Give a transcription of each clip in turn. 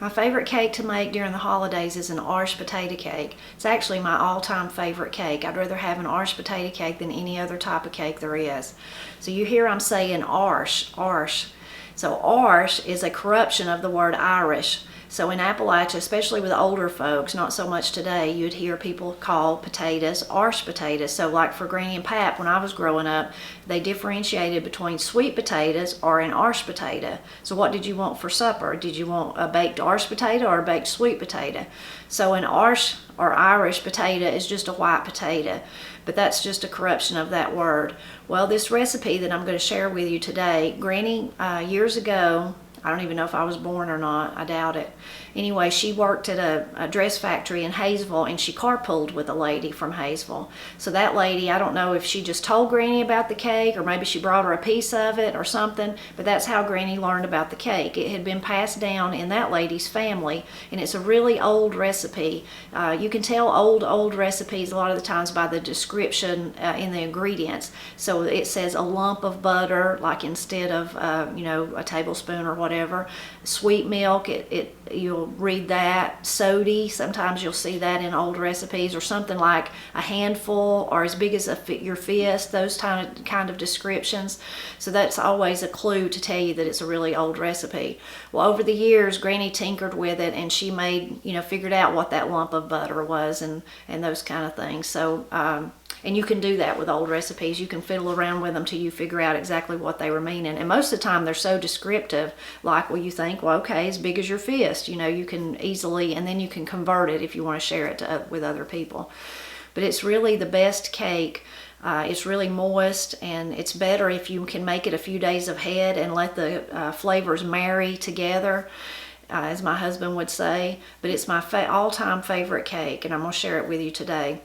My favorite cake to make during the holidays is an Arsh Potato Cake. It's actually my all-time favorite cake. I'd rather have an Arsh Potato Cake than any other type of cake there is. So you hear I'm saying Arsh, Arsh. So Arsh is a corruption of the word Irish. So in Appalachia, especially with older folks, not so much today, you'd hear people call potatoes Arsh potatoes. So like for Granny and Pap, when I was growing up, they differentiated between sweet potatoes or an Arsh potato. So what did you want for supper? Did you want a baked Arsh potato or a baked sweet potato? So an Arsh or Irish potato is just a white potato, but that's just a corruption of that word. Well, this recipe that I'm going to share with you today, Granny years ago, I don't even know if I was born or not. I doubt it. Anyway, she worked at a dress factory in Hayesville, and she carpooled with a lady from Hayesville. So that lady, I don't know if she just told Granny about the cake, or maybe she brought her a piece of it or something, but that's how Granny learned about the cake. It had been passed down in that lady's family, and it's a really old recipe. You can tell old recipes a lot of the times by the description in the ingredients. So it says a lump of butter, like instead of a tablespoon or whatever. Sweet milk, you'll read that. Sody, sometimes you'll see that in old recipes, or something like a handful or as big as your fist, those kind of descriptions. So that's always a clue to tell you that it's a really old recipe. Well, over the years, Granny tinkered with it, and she made, figured out what that lump of butter was and those kind of things. So and you can do that with old recipes. You can fiddle around with them till you figure out exactly what they were meaning. And most of the time they're so descriptive, like, well, you think, well, okay, as big as your fist, you can easily, and then you can convert it if you want to share it with other people. But it's really the best cake. It's really moist, and it's better if you can make it a few days ahead and let the flavors marry together. As my husband would say. But it's my all-time favorite cake, and I'm going to share it with you today.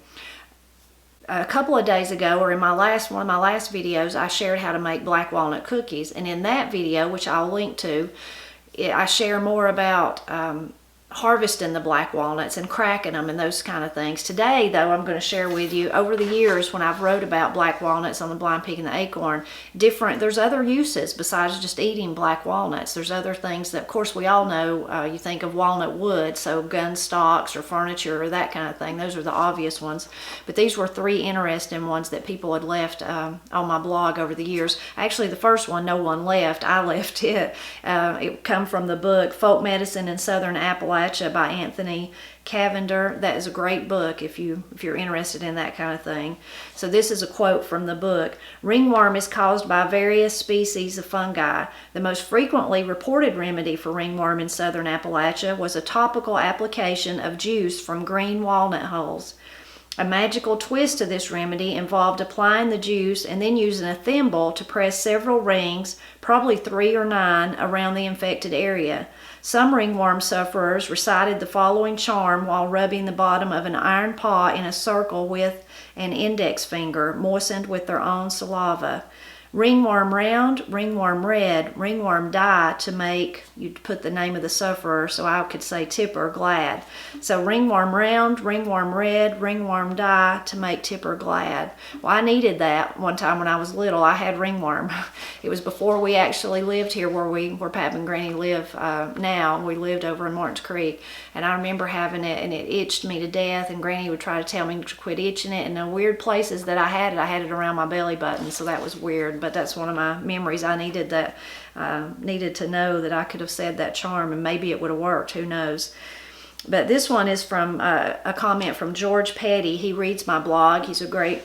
A couple of days ago, or in one of my last videos, I shared how to make black walnut cookies, and in that video, which I'll link to, I share more about harvesting the black walnuts and cracking them and those kind of things. Today, though, I'm going to share with you, over the years when I've wrote about black walnuts on the Blind Pig and the Acorn, there's other uses besides just eating black walnuts. There's other things that, of course, we all know. You think of walnut wood, so gun stocks or furniture or that kind of thing. Those are the obvious ones. But these were three interesting ones that people had left on my blog over the years. Actually, the first one, no one left. I left it. It come from the book Folk Medicine in Southern Appalachia by Anthony Cavender. That is a great book if you're interested in that kind of thing. So this is a quote from the book. Ringworm is caused by various species of fungi. The most frequently reported remedy for ringworm in southern Appalachia was a topical application of juice from green walnut hulls. A magical twist to this remedy involved applying the juice and then using a thimble to press several rings, probably 3 or 9, around the infected area. Some ringworm sufferers recited the following charm while rubbing the bottom of an iron paw in a circle with an index finger, moistened with their own saliva. Ringworm round, ringworm red, ringworm die to make, you'd put the name of the sufferer, so I could say Tipper glad. So ringworm round, ringworm red, ringworm die to make Tipper glad. Well, I needed that one time when I was little. I had ringworm. It was before we actually lived here where Pap and Granny live now. We lived over in Martins Creek, and I remember having it, and it itched me to death, and Granny would try to tell me to quit itching it, and the weird places that I had it around my belly button, so that was weird. But that's one of my memories. I needed to know that I could have said that charm, and maybe it would have worked. Who knows? But this one is from a comment from George Petty. He reads my blog. He's a great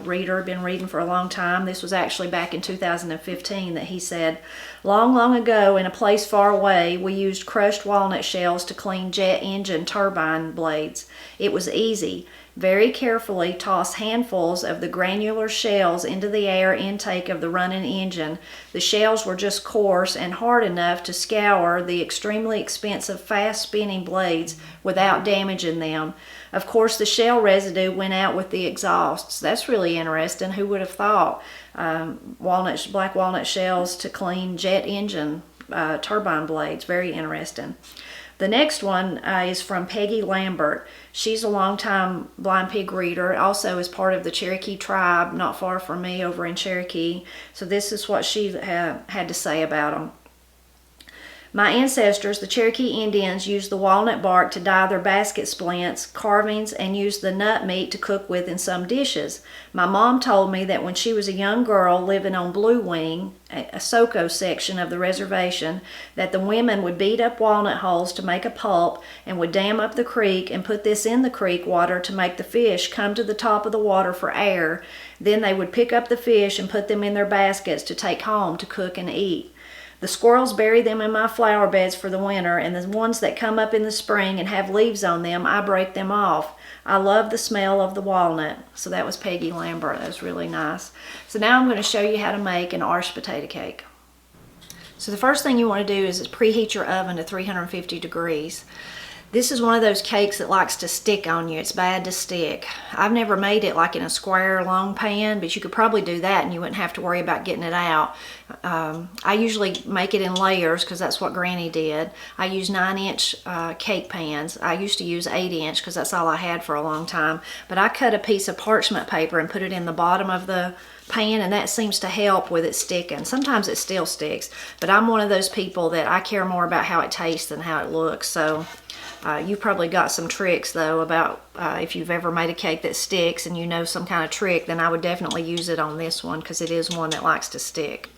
reader, been reading for a long time. This was actually back in 2015 that he said, long ago in a place far away, we used crushed walnut shells to clean jet engine turbine blades. It was easy. Very carefully toss handfuls of the granular shells into the air intake of the running engine. The shells were just coarse and hard enough to scour the extremely expensive fast-spinning blades without damaging them. Of course, the shell residue went out with the exhausts. That's really interesting. Who would have thought black walnut shells to clean jet engine turbine blades? Very interesting. The next one is from Peggy Lambert. She's a longtime blind pig reader, also is part of the Cherokee tribe, not far from me over in Cherokee. So this is what she had to say about them. My ancestors, the Cherokee Indians, used the walnut bark to dye their basket splints, carvings, and used the nut meat to cook with in some dishes. My mom told me that when she was a young girl living on Blue Wing, a Soco section of the reservation, that the women would beat up walnut hulls to make a pulp and would dam up the creek and put this in the creek water to make the fish come to the top of the water for air. Then they would pick up the fish and put them in their baskets to take home to cook and eat. The squirrels bury them in my flower beds for the winter, and the ones that come up in the spring and have leaves on them, I break them off. I love the smell of the walnut. So that was Peggy Lambert. That was really nice. So now I'm going to show you how to make an Arsh potato cake. So the first thing you want to do is preheat your oven to 350 degrees. This is one of those cakes that likes to stick on you. It's bad to stick. I've never made it like in a square long pan, but you could probably do that and you wouldn't have to worry about getting it out. I usually make it in layers because that's what Granny did. I use 9-inch cake pans. I used to use 8-inch because that's all I had for a long time. But I cut a piece of parchment paper and put it in the bottom of the pan, and that seems to help with it sticking. Sometimes it still sticks, but I'm one of those people that I care more about how it tastes than how it looks. So you probably got some tricks though about if you've ever made a cake that sticks and you know some kind of trick, then I would definitely use it on this one because it is one that likes to stick.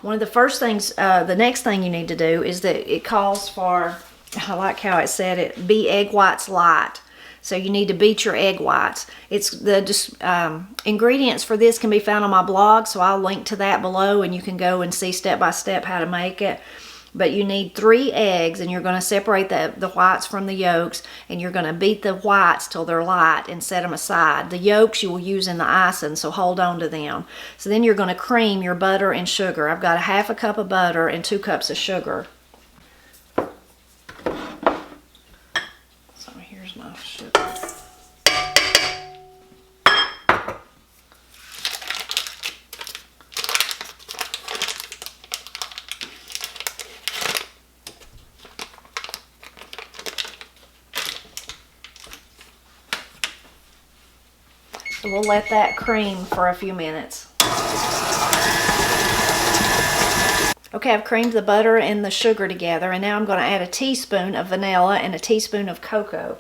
One of the first things, the next thing you need to do is that it calls for, I like how it said it, be egg whites light. So you need to beat your egg whites. It's the ingredients for this can be found on my blog, so I'll link to that below and you can go and see step by step how to make it. But you need 3 eggs, and you're going to separate the whites from the yolks, and you're going to beat the whites till they're light and set them aside. The yolks you will use in the icing, so hold on to them. So then you're going to cream your butter and sugar. I've got 1/2 cup of butter and 2 cups of sugar. So here's my sugar. So we'll let that cream for a few minutes. Okay, I've creamed the butter and the sugar together, and now I'm going to add a teaspoon of vanilla and a teaspoon of cocoa.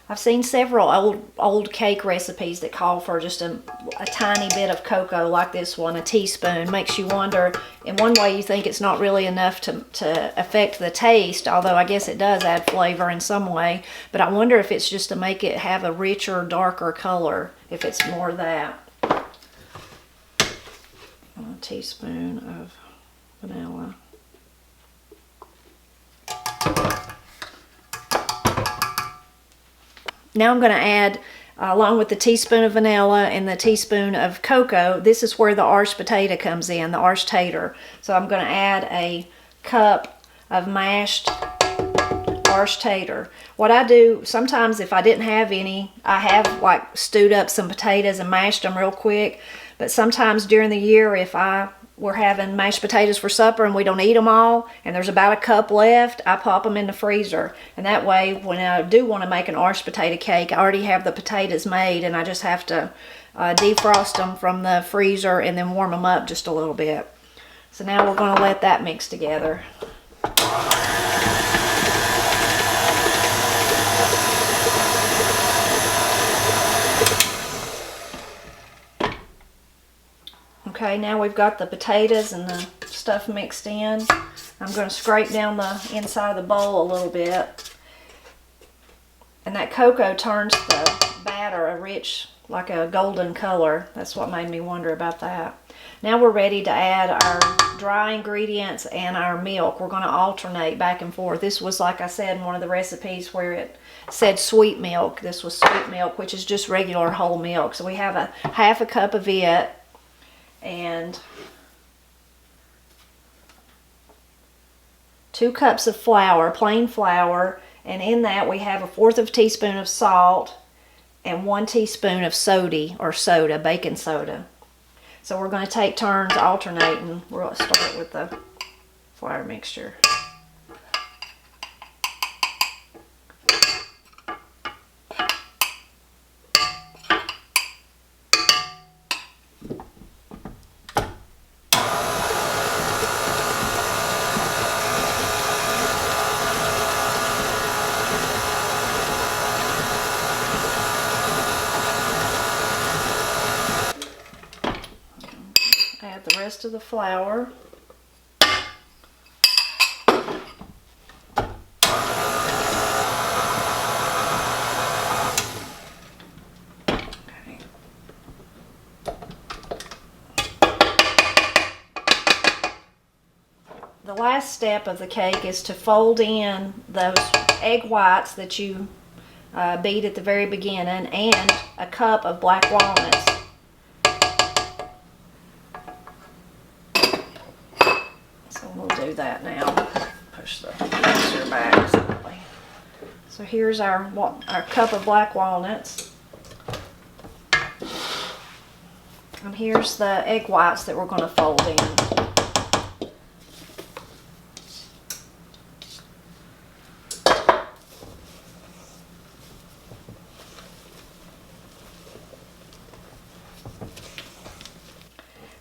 I've seen several old cake recipes that call for just a tiny bit of cocoa like this one, a teaspoon. Makes you wonder, in one way you think it's not really enough to affect the taste, although I guess it does add flavor in some way, but I wonder if it's just to make it have a richer, darker color, if it's more of that. A teaspoon of vanilla. Now I'm going to add, along with the teaspoon of vanilla and the teaspoon of cocoa, this is where the Arsh potato comes in, the Arsh tater. So I'm going to add a cup of mashed Arsh tater. What I do, sometimes if I didn't have any, I have like stewed up some potatoes and mashed them real quick. But sometimes during the year, if we're having mashed potatoes for supper and we don't eat them all, and there's about a cup left, I pop them in the freezer. And that way, when I do want to make an Arsh potato cake, I already have the potatoes made, and I just have to defrost them from the freezer and then warm them up just a little bit. So now we're going to let that mix together. Okay, now we've got the potatoes and the stuff mixed in. I'm going to scrape down the inside of the bowl a little bit. And that cocoa turns the batter a rich, like a golden color. That's what made me wonder about that. Now we're ready to add our dry ingredients and our milk. We're going to alternate back and forth. This was, like I said, in one of the recipes where it said sweet milk. This was sweet milk, which is just regular whole milk. So we have 1/2 cup of it. And 2 cups of flour, plain flour, and in that we have 1/4 teaspoon of salt and 1 teaspoon of soda, baking soda. So we're going to take turns alternating. We're going to start with the flour mixture. Add the rest of the flour. The last step of the cake is to fold in those egg whites that you beat at the very beginning and a cup of black walnuts. So we'll do that now. Push the mixer back slightly. So here's our cup of black walnuts. And here's the egg whites that we're going to fold in.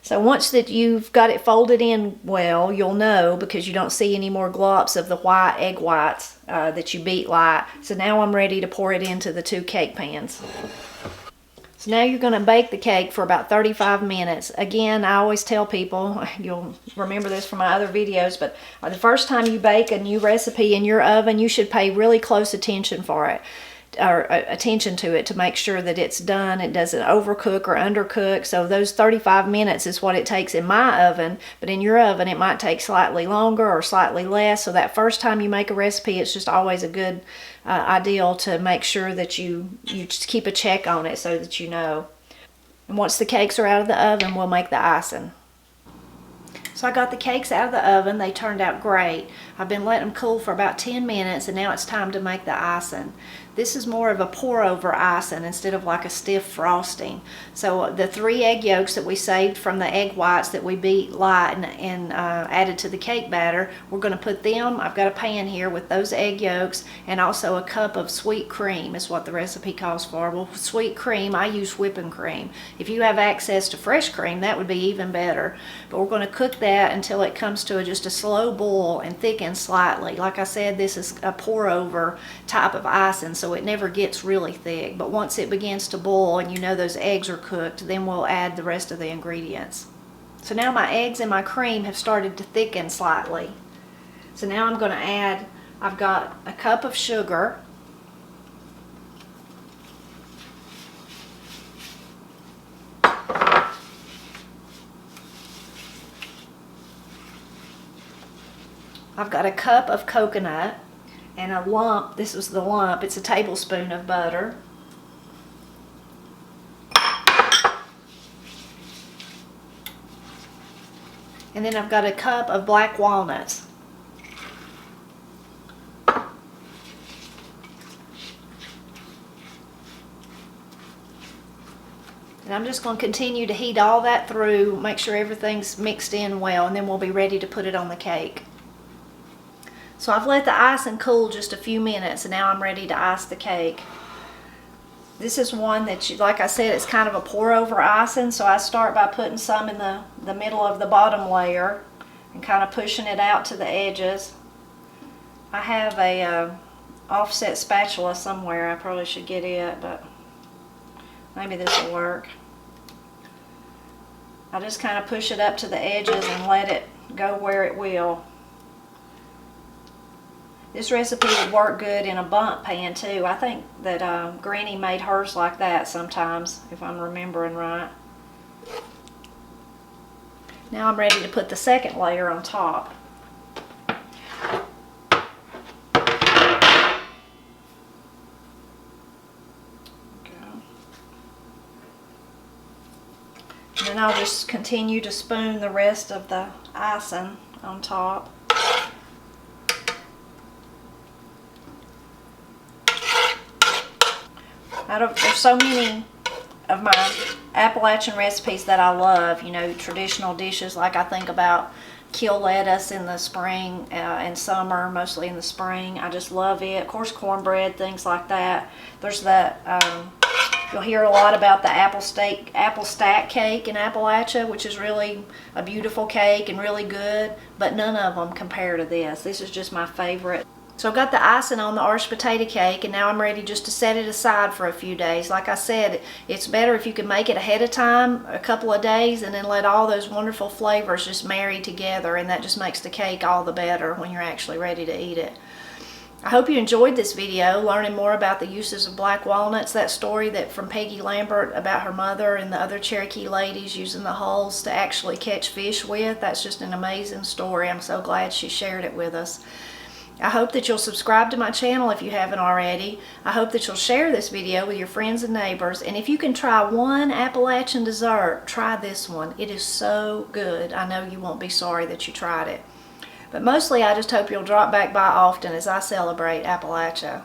So once that you've got it folded in well, you'll know because you don't see any more glops of the white egg whites that you beat light. So now I'm ready to pour it into the 2 cake pans. So now you're going to bake the cake for about 35 minutes. Again, I always tell people, you'll remember this from my other videos, but the first time you bake a new recipe in your oven, you should pay really close attention for it. Or attention to it to make sure that it's done, it doesn't overcook or undercook. So those 35 minutes is what it takes in my oven, but in your oven it might take slightly longer or slightly less. So that first time you make a recipe, it's just always a good ideal to make sure that you just keep a check on it so that you know. And once the cakes are out of the oven, we'll make the icing. So I got the cakes out of the oven. They turned out great. I've been letting them cool for about 10 minutes and now it's time to make the icing. This is more of a pour over icing instead of like a stiff frosting. So the 3 egg yolks that we saved from the egg whites that we beat light and added to the cake batter, we're going to put them, I've got a pan here with those egg yolks and also a cup of sweet cream is what the recipe calls for. Well, sweet cream, I use whipping cream. If you have access to fresh cream, that would be even better. But we're going to cook that until it comes to just a slow boil and thicken slightly. Like I said, this is a pour over type of icing, so it never gets really thick. But once it begins to boil and you know those eggs are cooked, then we'll add the rest of the ingredients. So now my eggs and my cream have started to thicken slightly. So now I'm going to add, I've got a cup of sugar, I've got a cup of coconut, and a lump, this was the lump, it's a tablespoon of butter. And then I've got a cup of black walnuts. And I'm just going to continue to heat all that through, make sure everything's mixed in well, and then we'll be ready to put it on the cake. So I've let the icing cool just a few minutes and now I'm ready to ice the cake. This is one that, like I said, it's kind of a pour over icing, so I start by putting some in the middle of the bottom layer and kind of pushing it out to the edges. I have a offset spatula somewhere, I probably should get it, but maybe this will work. I just kind of push it up to the edges and let it go where it will. This recipe would work good in a bundt pan too. I think that Granny made hers like that sometimes, if I'm remembering right. Now I'm ready to put the second layer on top. And then I'll just continue to spoon the rest of the icing on top. There's so many of my Appalachian recipes that I love, you know, traditional dishes, like I think about kale lettuce in the spring and summer, mostly in the spring. I just love it. Of course, cornbread, things like that. There's that, you'll hear a lot about the apple stack cake in Appalachia, which is really a beautiful cake and really good, but none of them compare to this. This is just my favorite. So I've got the icing on the Arsh potato cake, and now I'm ready just to set it aside for a few days. Like I said, it's better if you can make it ahead of time, a couple of days, and then let all those wonderful flavors just marry together, and that just makes the cake all the better when you're actually ready to eat it. I hope you enjoyed this video, learning more about the uses of black walnuts, that story that from Peggy Lambert about her mother and the other Cherokee ladies using the hulls to actually catch fish with. That's just an amazing story. I'm so glad she shared it with us. I hope that you'll subscribe to my channel if you haven't already. I hope that you'll share this video with your friends and neighbors. And if you can try one Appalachian dessert, try this one. It is so good. I know you won't be sorry that you tried it. But mostly I just hope you'll drop back by often as I celebrate Appalachia.